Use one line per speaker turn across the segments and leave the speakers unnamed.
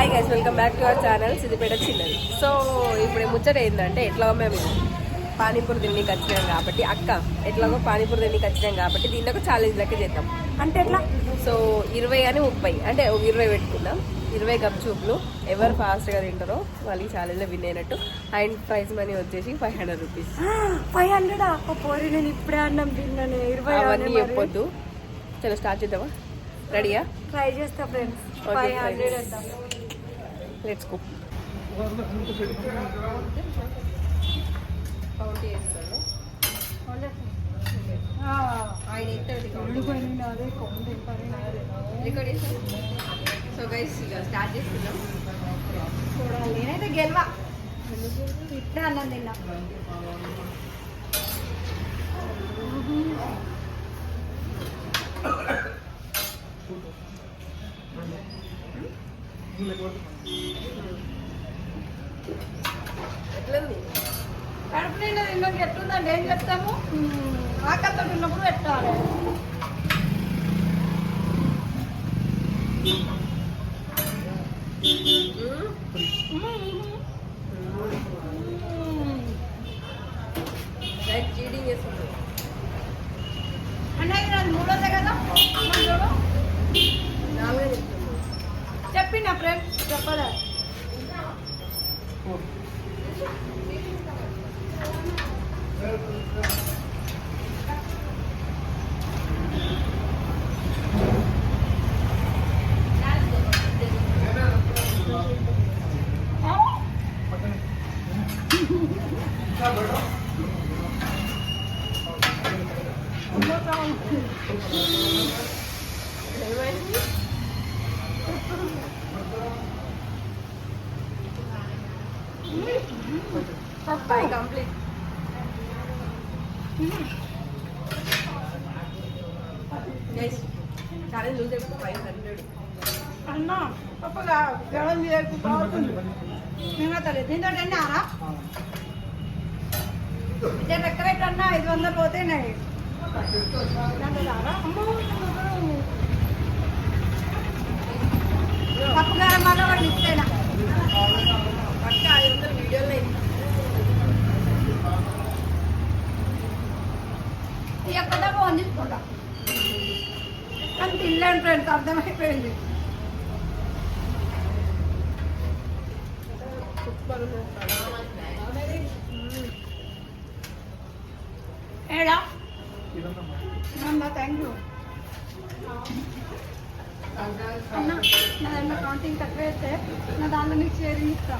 Hi guys, welcome back to our channel Siddipet చిన్నది. So ఇప్పుడు ముచ్చట ఏంటంటే, ఎట్లాగో మేము పానీపూరి తిండికి వచ్చినాం కాబట్టి, ఎట్లాగో పానీపూరి తిండికి వచ్చినాం కాబట్టి దీన్ని ఒక ఛాలెంజ్ లెక్క చేద్దాం. అంటే ఎట్లా? సో 20 అని 30 అంటే 20 పెట్టుకుందాం. 20 గప్చూపులు ఎవరు ఫాస్ట్గా తింటారో వాళ్ళు ఈ ఛాలెంజ్లో విన్ అయినట్టు. అండ్ ప్రైజ్ మనీ వచ్చేసి 500 రూపీస్.
500 పోరి, నేను ఇప్పుడే అన్నం తిన్నాను. 20
అవన్నీ చెప్పొద్దు. చలో స్టార్ట్ చేద్దామా? రెడీయా?
ట్రై చేస్తా ఫ్రెండ్స్. 500 వేద్దాం.
Let's go. సో గైస్ ఇక స్టార్ట్ చేస్తున్నాం.
చూడాలి, నేనైతే గెలవా. ఇప్పుడే అన్నం తిన్నా.
ఎట్లుంది?
కడుపు నిండా తిన్నాక ఎట్లుందండి? ఏం చెప్తాము? ఆకలితో ఉన్నప్పుడు పెట్టాలి.
చీటింగ్ చేస్తుంది
అన్నయ్య, నాది మూడోదే కదా. చూడు,
4 చెప్తుంది.
చెప్పిన ఫ్రెండ్స్ చెప్పలే.
కంప్లీట్. ఛాలెంజ్ చూసే 500.
అన్నా తప్పగా గడం చేయకపోతుంది. మేము తల్లి దీంతో అన్నారా? ఇద్దరు లెక్క పెట్టన్నా 500 పోతేనాయి. తప్పుగా మళ్ళీ వాడు ఇస్తేనా
పక్క 500 వీడియోలో
ఈ ఒక్కదా ఫోన్ తీసుకుంటా. కానీ తినలేను ఫ్రెండ్స్, అర్థమైపోయింది. ఏడా థ్యాంక్ యూ అన్న. నా దాంట్లో కౌంటింగ్ తక్కువ వేస్తే నా దాంట్లో నీకు షేరింగ్ ఇస్తా.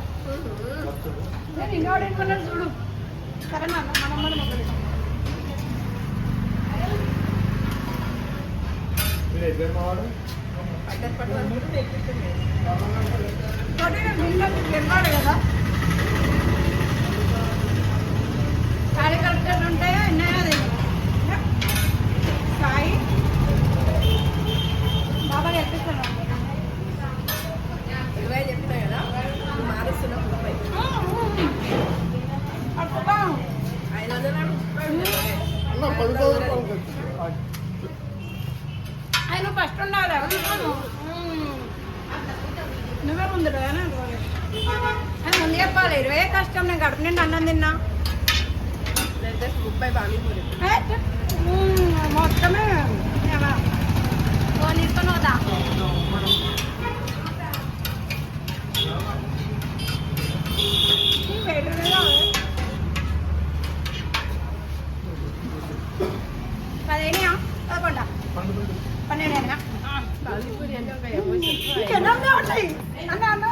నేను ఇంకోటి ఏమన్నాడు చూడు. సరేనా? మనం ఒకటి గెలవాలి కదా. కార్యకర్తలు ఉంటాయో ఎన్నైనా సాయి బాబా చెప్పిస్తాను.
20 చెప్తా కదా, మారుస్తున్నా 500.
ఆయన ఫస్ట్ ఉండాలి. నువ్వే ముందు ఆయన ముందు చెప్పాలి. 20 కష్టం. నేను కడుపు నిండి అన్నం తిన్నా.
30 పానీపూరి
మొత్తమే తీసుకొని వద్దా? పదేనా 11 12
పానీపూరి అంటే ఒక
ఉంటాయి అన్న. అన్న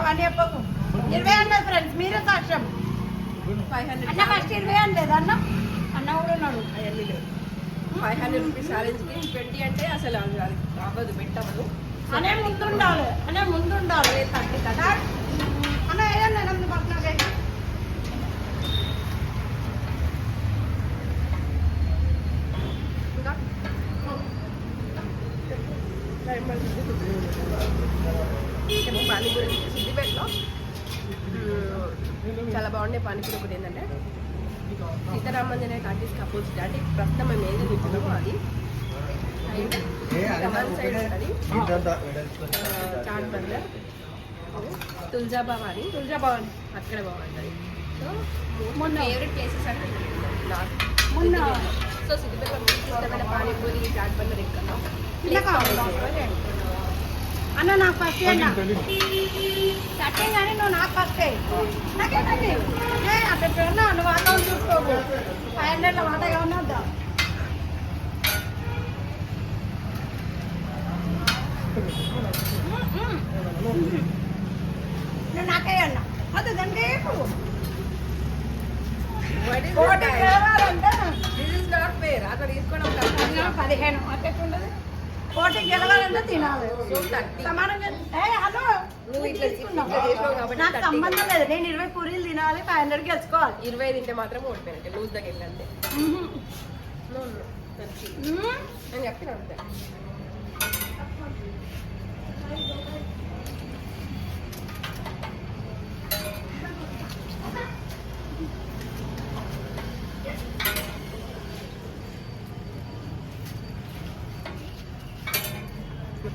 అవన్నీ చెప్పకు. 20 అన్నది ఫ్రెండ్స్, మీరే సాక్ష్యం.
500.
అన్న ఫస్ట్ 20 అనలేదు అన్న. అన్న కూడా ఉన్నాడు.
500 రూపీస్ ఛాలెంజ్కి 20 అంటే అసలు అవ్వదు, పెట్టవదు.
అనే ముందుండాలి. 30 కదా అన్న. ఏదన్నా 8 పడుతున్నాయి.
పానీపూరి సిద్దిపేటలో చాలా బాగుండే పానీపూరి. ఒకటి ఏంటంటే సీతారామంజనే టాకీస్కి అపోజిట్, అంటే ప్రస్తుతం మేము ఏది తింటున్నామో అది. అండ్ వన్ సైడ్ ఉంటుంది చాట్ బర్గర్, తుల్జా భవాని అక్కడ బాగుంటుంది. సో మొన్న ఫేవరెట్ ప్లేసెస్ అంటే నాకు
మొన్న
సో సిద్దిపేట ఇష్టమైన పానీపూరి చాట్ బర్గర్ ఎక్కడ
అన్న నాకు ఫస్ట్ అన్న కట్టే కానీ నువ్వు నాకు ఫస్ట్ నాకేంటండి అట్లా నువ్వు అకౌంట్ చూసుకోకు 500 వాటగా ఉన్నద్దా నేను నాకే అన్న అది దండే
అక్కడ తీసుకోవడం
15 అట్టెట్టుండదు కోటికి గెలవాలంటే తినాలి సమానం హలో
నువ్వు ఇట్లా చేసినావు కాబట్టి
నాకు సంబంధం లేదు. నేను 20 పూరీలు తినాలి 500 గెలుచుకోవాలి.
20 తింటే మాత్రం ఓడిపోయినట్టే లూజ్ దగ్గర వెళ్ళంటే నేను చెప్పిన అంతే.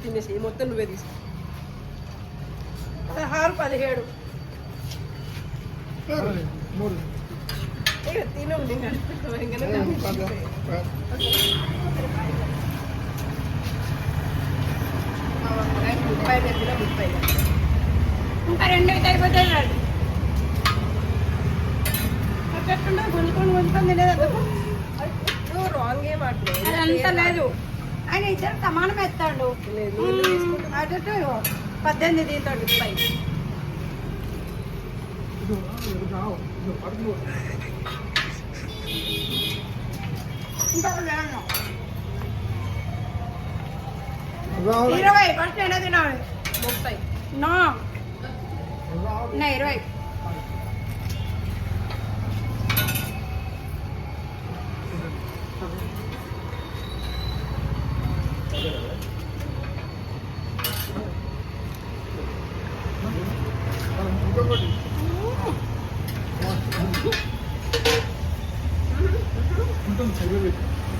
తినేసి మొత్తం నువ్వే తీసుకో.
16 17
తినవు నేను కనిపిస్తాను 30
ఇంకా 2 అయితే అయిపోతాయి రండి. అట్టెట్టుండదు గుంజుకొని తినేది
నువ్వు రాంగ్ ఏం ఆడుతున్నావు.
అదంతా లేదు. ఆయన ఇద్దరు సమానం ఎత్తాడు. అటు 18 దీంతో 30 ఇంకా 20 ఫస్ట్ నేనే తినాలి
30
నా 20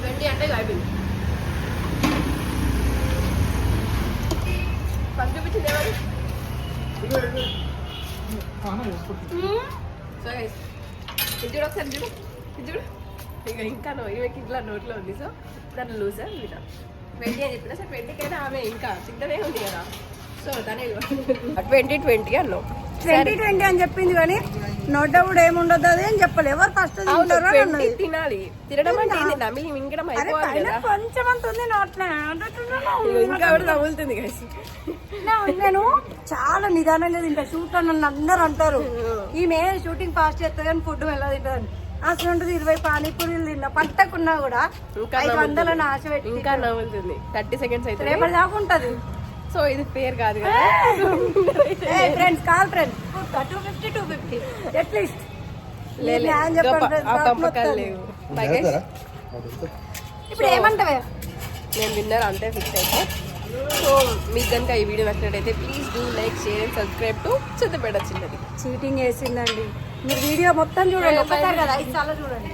20 అంటే అయిపోయింది. ఫస్ట్ చూపించింది ఎవరు? సో గైస్ ఇది చూడు ఒకసారి చూడు ఇది చూడు ఇక ఇంకా ఇవకి ఇట్లా నోట్లో ఉంది. సో దాన్ని లూజ్ వినా 20 అని చెప్పిన. సో 20 కైనా ఆమె ఇంకా చిన్నదే ఉంది కదా. సో దాని 20 అన్నావు
20 అని చెప్పింది కానీ నోట్ డౌట్ ఏముండదు అది అని చెప్పలేదు. ఎవరు ఫస్ట్
తినాలి. తినడం అంటే ఏంది? నమిలి మింగడం అయిపోవాలి కదా.
కొంచెం అంత ఉంది నోట్లే
ఇంకా కూడా తగులుతుంది గైస్.
నేను చాలా నిదానంగా తింటా. షూట్ అని నన్ను అందరు అంటారు ఈమె షూటింగ్ ఫాస్ట్ చేస్తా కానీ ఫుడ్ ఎలా తింటుంది. అసలు 20 పానీపూరీలు తిన్నా పట్టకున్నా కూడా 500 ఆశ పెట్టి
ఇంకా నవ్వుతుంది. 30 seconds అయితే
రేపటి దాకా ఉంటది.
సో ఇది ఫేర్ కాదు కదా
ఫ్రెండ్స్ కాల్ ఫ్రెండ్స్ 250 అట్లీస్ట్ ఇప్పుడు ఏమంటావే
నేను విన్నర్ అంతే ఫిక్స్ అయితే. సో మీకు కనుక ఈ వీడియో నచ్చినట్టయితే please do like share and subscribe to Siddipet చిన్నది.
చీటింగ్ వేసిందండి. మీరు వీడియో మొత్తం చూడండి. ఒకసారి కదా 5 సార్లు చూడండి.